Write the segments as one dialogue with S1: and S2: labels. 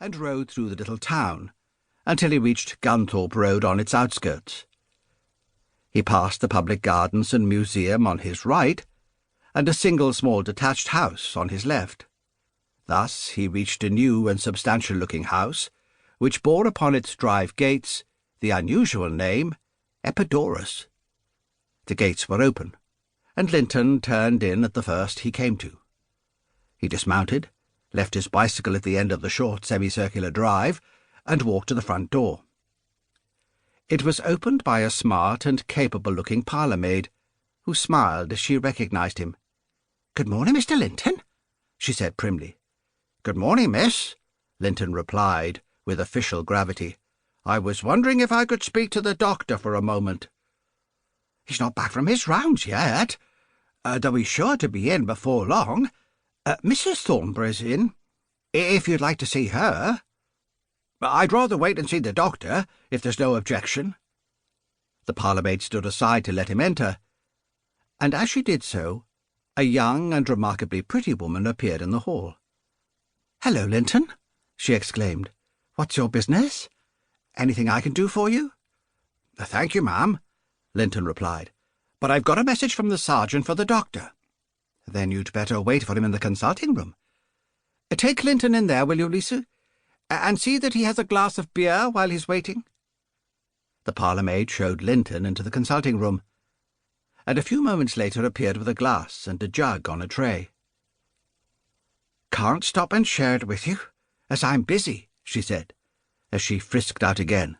S1: and rode through the little town until he reached Gunthorpe Road on its outskirts. He passed the public gardens and museum on his right, and a single small detached house on his left. Thus he reached a new and substantial-looking house, which bore upon its drive gates the unusual name Epidaurus. The gates were open, and Linton turned in at the first he came to. He dismounted, left his bicycle at the end of the short semicircular drive, and walked to the front door. It was opened by a smart and capable-looking parlour-maid, who smiled as she recognised him. "Good morning, Mr. Linton," she said primly. "Good morning, miss," Linton replied, with official gravity. "I was wondering if I could speak to the doctor for a moment." "He's not back from his rounds yet, though he's sure to be in before long. Mrs. Thornborough's in, if you'd like to see her." "I'd rather wait and see the doctor, if there's no objection." The parlour-maid stood aside to let him enter, and as she did so, a young and remarkably pretty woman appeared in the hall. "Hello, Linton," she exclaimed. "What's your business? Anything I can do for you?" "Thank you, ma'am," Linton replied, "but I've got a message from the sergeant for the doctor." "Then you'd better wait for him in the consulting room. Take Linton in there, will you, Lisa? And see that he has a glass of beer while he's waiting." The parlour-maid showed Linton into the consulting room, and a few moments later appeared with a glass and a jug on a tray. "Can't stop and share it with you, as I'm busy," she said, as she frisked out again.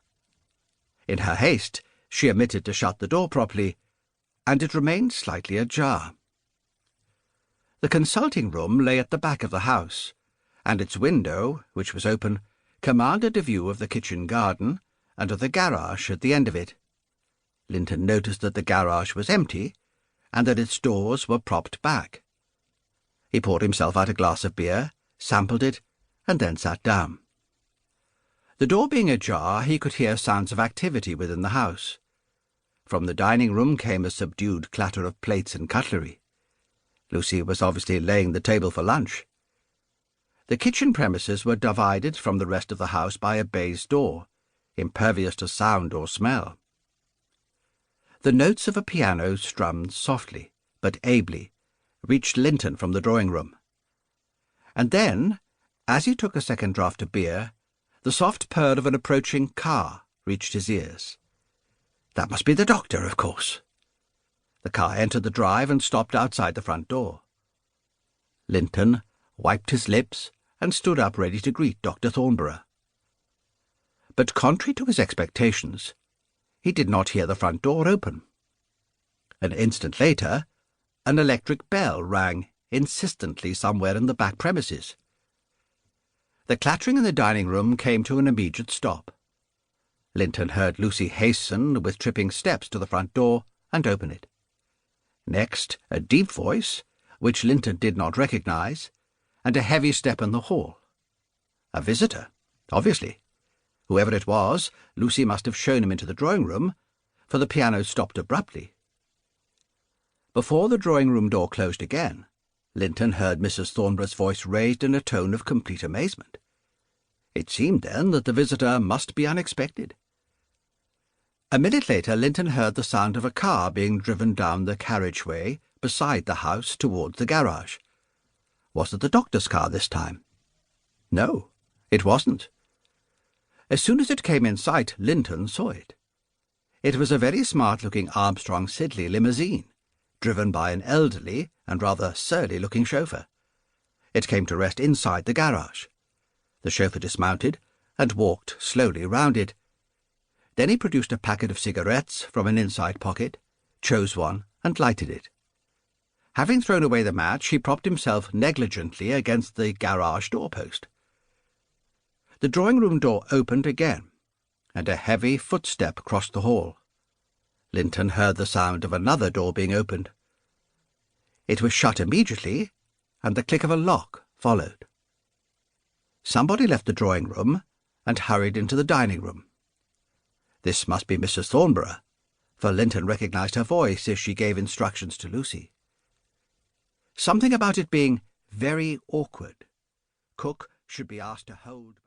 S1: In her haste, she omitted to shut the door properly, and it remained slightly ajar. The consulting room lay at the back of the house, and its window, which was open, commanded a view of the kitchen garden and of the garage at the end of it. Linton noticed that the garage was empty, and that its doors were propped back. He poured himself out a glass of beer, sampled it, and then sat down. The door being ajar, he could hear sounds of activity within the house. From the dining-room came a subdued clatter of plates and cutlery. Lucy was obviously laying the table for lunch. The kitchen premises were divided from the best of the house by a baize door, impervious to sound or smell. The notes of a piano, strummed softly, but ably, reached Linton from the drawing-room. And then, as he took a second draught of beer, the soft purr of an approaching car reached his ears. That must be the doctor, of course. The car entered the drive and stopped outside the front door. Linton wiped his lips and stood up ready to greet Dr. Thornborough. But contrary to his expectations, he did not hear the front door open. An instant later, an electric bell rang insistently somewhere in the back premises. The clattering in the dining-room came to an immediate stop. Linton heard Lucy hasten with tripping steps to the front door and open it. Next, a deep voice, which Linton did not recognise, and a heavy step in the hall. A visitor, obviously. Whoever it was, Lucy must have shown him into the drawing-room, for the piano stopped abruptly. Before the drawing-room door closed again, Linton heard Mrs. Thornborough's voice raised in a tone of complete amazement. It seemed, then, that the visitor must be unexpected. A minute later, Linton heard the sound of a car being driven down the carriageway beside the house towards the garage. Was it the doctor's car this time? No, it wasn't. As soon as it came in sight, Linton saw it. It was a very smart-looking Armstrong-Siddeley limousine, driven by an elderly and rather surly-looking chauffeur. It came to rest inside the garage. The chauffeur dismounted and walked slowly round it. Then he produced a packet of cigarettes from an inside pocket, chose one, and lighted it. Having thrown away the match, he propped himself negligently against the garage doorpost. The drawing-room door opened again, and a heavy footstep crossed the hall. Linton heard the sound of another door being opened. It was shut immediately, and the click of a lock followed. Somebody left the drawing-room and hurried into the dining-room. This must be Mrs. Thornborough, for Linton recognised her voice as she gave instructions to Lucy. Something about it being very awkward. Cook should be asked to hold